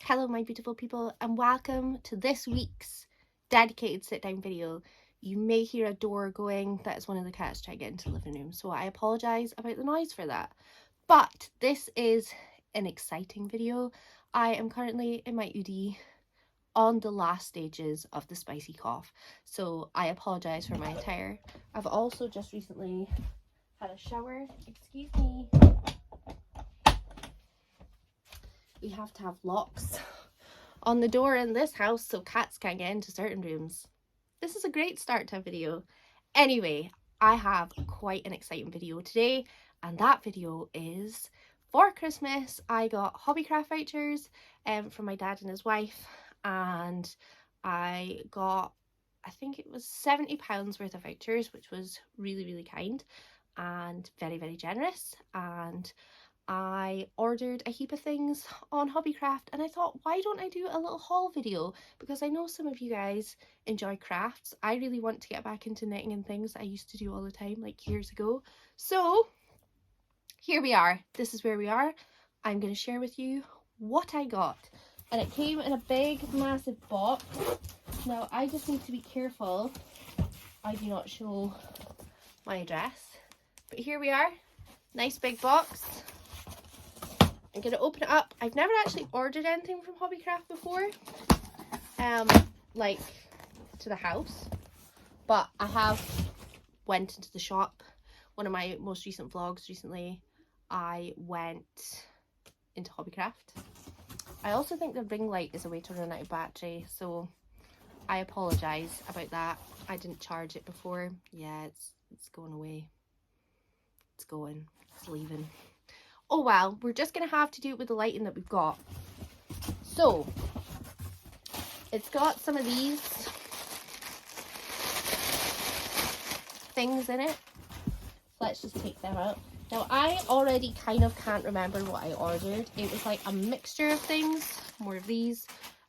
Hello my beautiful people and welcome to this week's dedicated sit down video. You may hear a door going, that is one of the cats trying to get into the living room, so I apologise about the noise for that. But this is an exciting video. I am currently in my UD on the last stages of the spicy cough, so I apologise for my attire. I've also just recently had a shower, excuse me. We have to have locks on the door in this house so cats can't get into certain rooms. This is a great start to a video. Anyway, I have quite an exciting video today, and that video is for Christmas. I got Hobbycraft vouchers from my dad and his wife, and I got, I think it was £70 worth of vouchers, which was really kind and very generous. And I ordered a heap of things on Hobbycraft, and I thought, why don't I do a little haul video, because I know some of you guys enjoy crafts. I really want to get back into knitting and things that I used to do all the time like years ago. So here we are. This is where we are. I'm going to share with you what I got, and it came in a big massive box. Now I just need to be careful I do not show my address, but here we are. Nice big box. I'm going to open it up. I've never actually ordered anything from Hobbycraft before, like to the house, but I have went into the shop. One of my most recent vlogs recently, I went into Hobbycraft. I also think the ring light is a way to run out of battery, so I apologise about that. I didn't charge it before. Yeah, it's going away. It's going. It's leaving. Oh well, we're just going to have to do it with the lighting that we've got. So, it's got some of these things in it. Let's just take them out. Now, I already kind of can't remember what I ordered. It was like a mixture of things. More of these.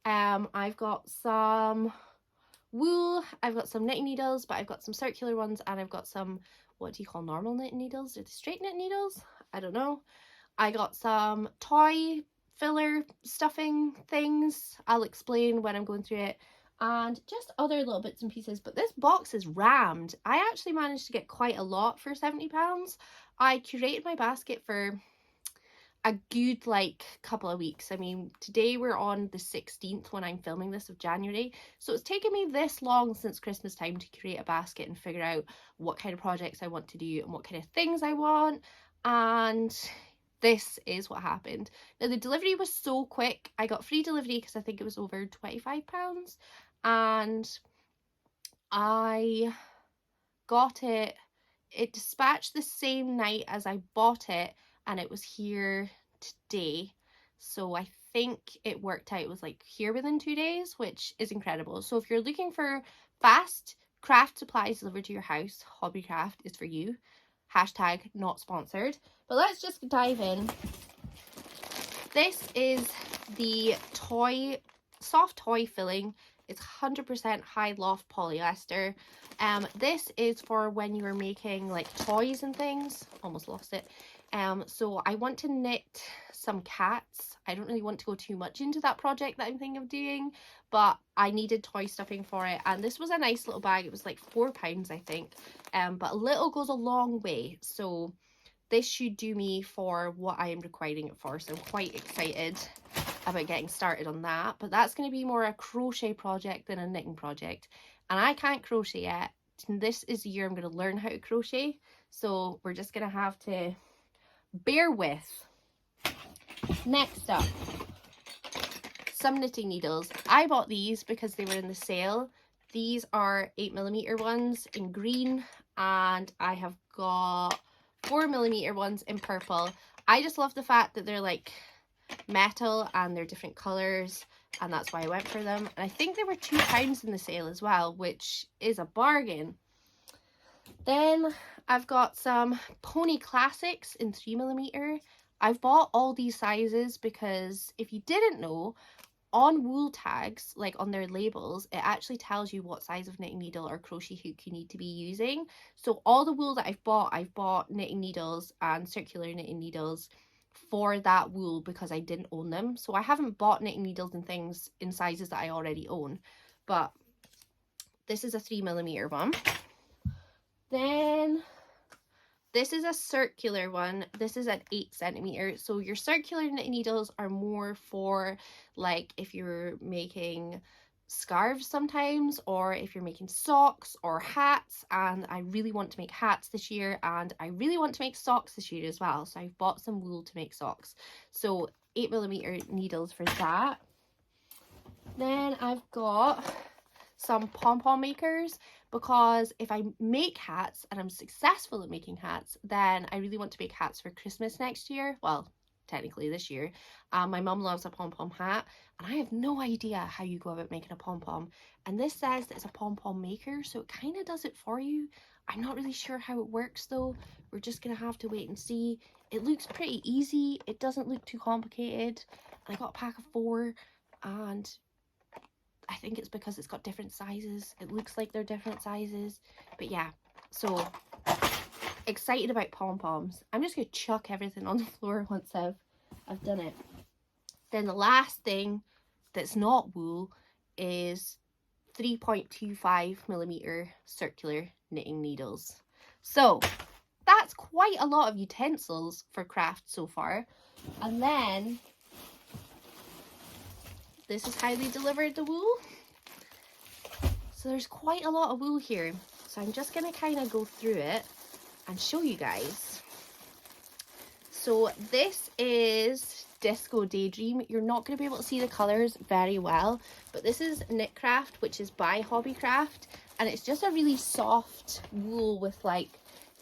I've got some wool. I've got some knitting needles, but I've got some circular ones, and I've got some, what do you call normal knitting needles? Are they straight knit needles? I don't know. I got some toy filler stuffing things. I'll explain when I'm going through it. And just other little bits and pieces. But this box is rammed. I actually managed to get quite a lot for £70. I curated my basket for a good couple of weeks. I mean, today we're on the 16th when I'm filming this of January, so it's taken me this long since Christmas time to create a basket and figure out what kind of projects I want to do and what kind of things I want, and this is what happened. Now, the delivery was so quick. I got free delivery because I think it was over £25, and I got it dispatched the same night as I bought it, and it was here today. So I think it worked out. It was here within 2 days, which is incredible. So if you're looking for fast craft supplies delivered to your house, Hobbycraft is for you. Hashtag not sponsored. But let's just dive in. This is the soft toy filling. It's 100% high loft polyester. This is for when you are making toys and things. Almost lost it. So I want to knit some cats. I don't really want to go too much into that project that I'm thinking of doing, but I needed toy stuffing for it, and this was a nice little bag. It was like £4, I think, but a little goes a long way, so this should do me for what I am requiring it for. So I'm quite excited about getting started on that, but that's going to be more a crochet project than a knitting project, and I can't crochet yet. This is the year I'm going to learn how to crochet, so we're just going to have to bear with. Next up, some knitting needles. I bought these because they were in the sale. These are 8mm ones in green, and I have got 4mm ones in purple. I just love the fact that they're metal and they're different colours, and that's why I went for them. And I think they were £2 in the sale as well, which is a bargain. Then I've got some Pony Classics in 3mm. I've bought all these sizes because if you didn't know, on wool tags, on their labels, it actually tells you what size of knitting needle or crochet hook you need to be using. So all the wool that I've bought knitting needles and circular knitting needles for that wool because I didn't own them. So I haven't bought knitting needles and things in sizes that I already own, but this is a 3mm one. Then this is a circular one. This is an 8cm. So your circular knitting needles are more for like if you're making scarves sometimes, or if you're making socks or hats. And I really want to make hats this year, and I really want to make socks this year as well. So I've bought some wool to make socks. So 8mm needles for that. Then I've got some pom-pom makers, because if I make hats and I'm successful at making hats, then I really want to make hats for Christmas next year. Well, technically this year. My mum loves a pom-pom hat, and I have no idea how you go about making a pom-pom. And this says that it's a pom-pom maker, so it kind of does it for you. I'm not really sure how it works though. We're just gonna have to wait and see. It looks pretty easy. It doesn't look too complicated. I got a pack of 4, and I think it's because it's got different sizes. It looks like they're different sizes. But yeah, so excited about pom-poms. I'm just going to chuck everything on the floor once I've done it. Then the last thing that's not wool is 3.25mm circular knitting needles. So that's quite a lot of utensils for craft so far. And then this is how they delivered the wool. So there's quite a lot of wool here. So I'm just going to kind of go through it and show you guys. So this is Disco Daydream. You're not going to be able to see the colours very well, but this is Knitcraft, which is by Hobbycraft, and it's just a really soft wool with like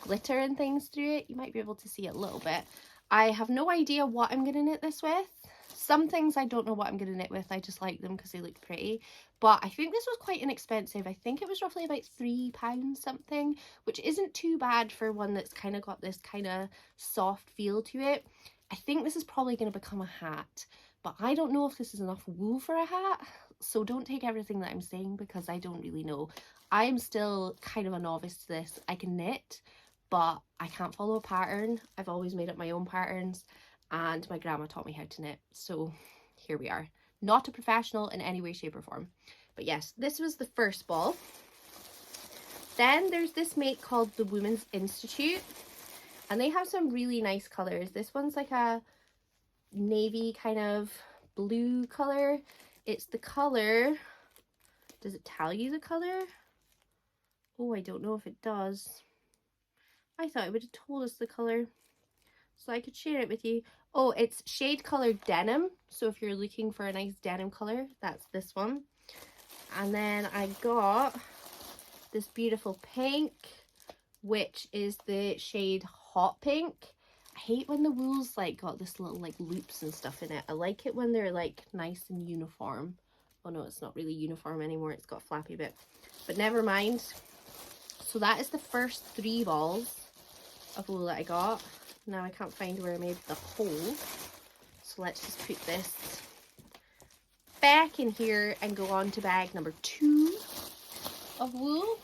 glitter and things through it. You might be able to see it a little bit. I have no idea what I'm going to knit this with. Some things I don't know what I'm going to knit with. I just like them because they look pretty. But I think this was quite inexpensive. I think it was roughly about £3 something, which isn't too bad for one that's kind of got this kind of soft feel to it. I think this is probably going to become a hat, but I don't know if this is enough wool for a hat. So don't take everything that I'm saying because I don't really know. I am still kind of a novice to this. I can knit, but I can't follow a pattern. I've always made up my own patterns, and my grandma taught me how to knit. So here we are. Not a professional in any way, shape or form. But yes, this was the first ball. Then there's this make called the Women's Institute, and they have some really nice colours. This one's like a navy kind of blue colour. It's the colour, does it tell you the colour? Oh, I don't know if it does. I thought it would have told us the colour so I could share it with you. Oh, it's shade colored denim. So if you're looking for a nice denim colour, that's this one. And then I got this beautiful pink, which is the shade Hot Pink. I hate when the wool's like got this little like loops and stuff in it. I like it when they're like nice and uniform. Oh no, it's not really uniform anymore. It's got a flappy bit. But never mind. So that is the first 3 balls of wool that I got. Now I can't find where I made the hole. So let's just put this back in here and go on to bag number 2 of wool.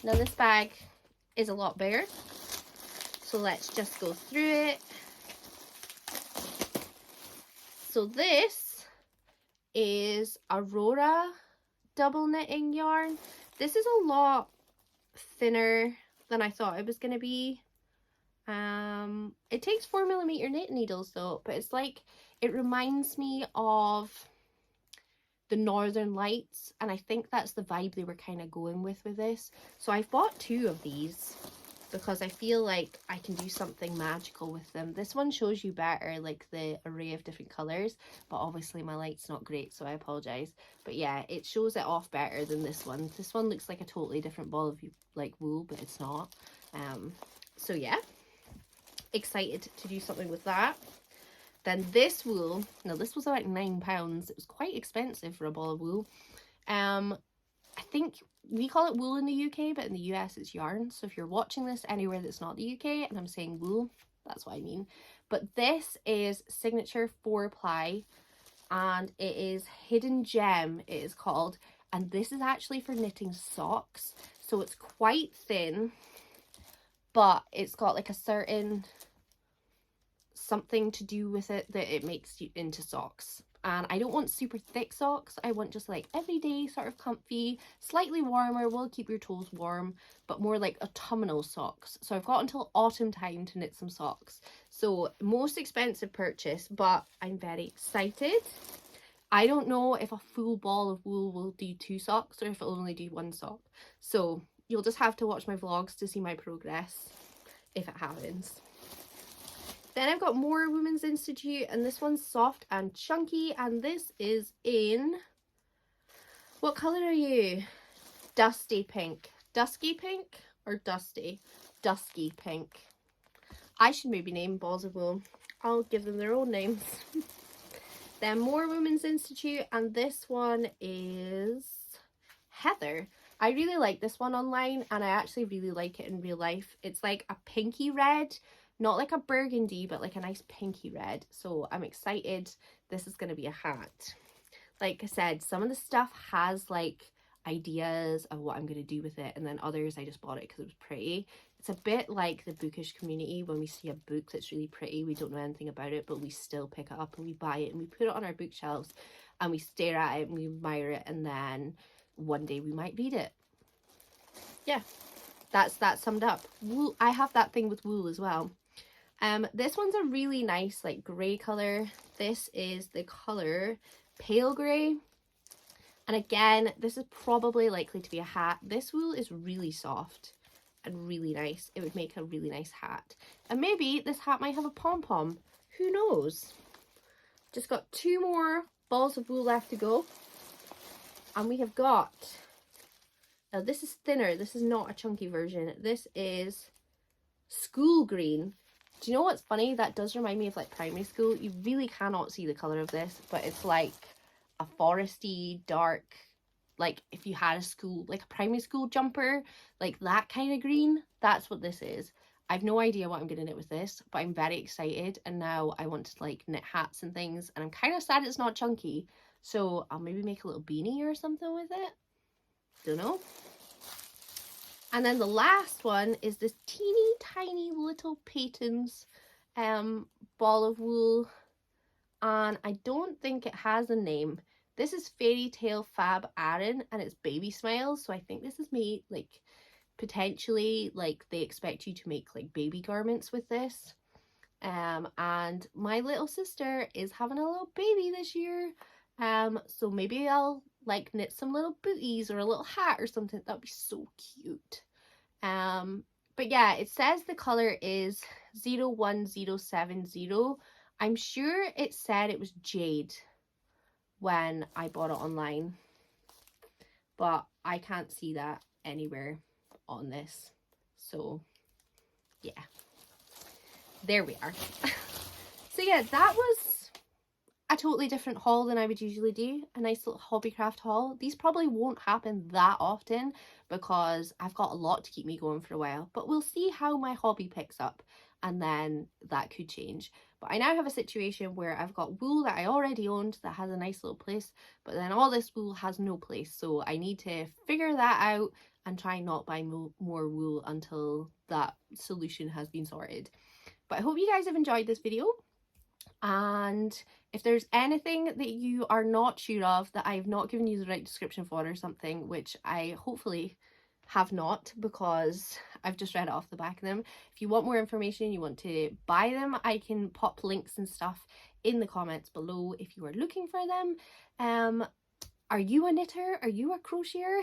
Now this bag is a lot bigger, so let's just go through it. So this is Aurora double knitting yarn. This is a lot thinner than I thought it was going to be. It takes 4mm knit needles though, but it's like, it reminds me of the Northern Lights, and I think that's the vibe they were kind of going with this. So I've bought 2 of these because I feel like I can do something magical with them. This one shows you better like the array of different colours, but obviously my light's not great, so I apologise. But yeah, it shows it off better than this one. This one looks like a totally different ball of like wool, but it's not. So yeah, excited to do something with that. Then this wool, now this was about £9. It was quite expensive for a ball of wool. I think we call it wool in the UK, but in the US it's yarn. So if you're watching this anywhere that's not the UK and I'm saying wool, that's what I mean. But this is Signature 4-ply, and it is Hidden Gem, it is called. And this is actually for knitting socks. So it's quite thin, but it's got like a certain something to do with it that it makes you into socks. And I don't want super thick socks. I want just like everyday sort of comfy, slightly warmer, will keep your toes warm, but more like autumnal socks. So I've got until autumn time to knit some socks. So most expensive purchase, but I'm very excited. I don't know if a full ball of wool will do 2 socks or if it'll only do 1 sock. So you'll just have to watch my vlogs to see my progress if it happens. Then I've got more Women's Institute, and this one's soft and chunky, and this is in, what colour are you? Dusty pink. Dusky pink or dusty? Dusky pink. I should maybe name balls of wool. I'll give them their own names. Then more Women's Institute, and this one is Heather. I really like this one online, and I actually really like it in real life. It's like a pinky red, not like a burgundy, but like a nice pinky red. So I'm excited. This is going to be a hat. Like I said, some of the stuff has like ideas of what I'm going to do with it, and then others I just bought it because it was pretty. It's a bit like the bookish community. When we see a book that's really pretty, we don't know anything about it, but we still pick it up and we buy it and we put it on our bookshelves and we stare at it and we admire it, and then one day we might read it. Yeah, that's that summed up. Wool, I have that thing with wool as well. This one's a really nice like grey colour. This is the colour pale grey. And again, this is probably likely to be a hat. This wool is really soft and really nice. It would make a really nice hat. And maybe this hat might have a pom-pom. Who knows? Just got 2 more balls of wool left to go. And we have got, now this is thinner. This is not a chunky version. This is school green. Do you know what's funny? That does remind me of like primary school. You really cannot see the colour of this, but it's like a foresty, dark, like if you had a school, like a primary school jumper, like that kind of green. That's what this is. I've no idea what I'm going to knit with this, but I'm very excited, and now I want to like knit hats and things, and I'm kind of sad it's not chunky, so I'll maybe make a little beanie or something with it. Don't know. And then the last one is this teeny tiny little Peyton's ball of wool, and I don't think it has a name. This is Fairy Tale Fab Aran, and it's Baby Smiles, so I think this is made like potentially like they expect you to make like baby garments with this. And my little sister is having a little baby this year, so maybe I'll like knit some little booties or a little hat or something. That'd be so cute. But yeah, it says the color is 01070. I'm sure it said it was jade when I bought it online, but I can't see that anywhere on this. So yeah, there we are. So yeah, that was a totally different haul than I would usually do. A nice little Hobbycraft haul. These probably won't happen that often because I've got a lot to keep me going for a while, but we'll see how my hobby picks up, and then that could change. But I now have a situation where I've got wool that I already owned that has a nice little place, but then all this wool has no place, so I need to figure that out and try not buy more wool until that solution has been sorted. But I hope you guys have enjoyed this video, and if there's anything that you are not sure of, that I've not given you the right description for or something, which I hopefully have not because I've just read it off the back of them. If you want more information, you want to buy them, I can pop links and stuff in the comments below if you are looking for them. Are you a knitter? Are you a crocheter?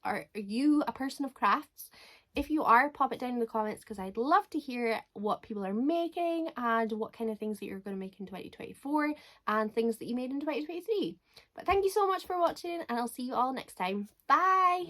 Are you a person of crafts? If you are, pop it down in the comments because I'd love to hear what people are making and what kind of things that you're going to make in 2024 and things that you made in 2023. But thank you so much for watching, and I'll see you all next time. Bye!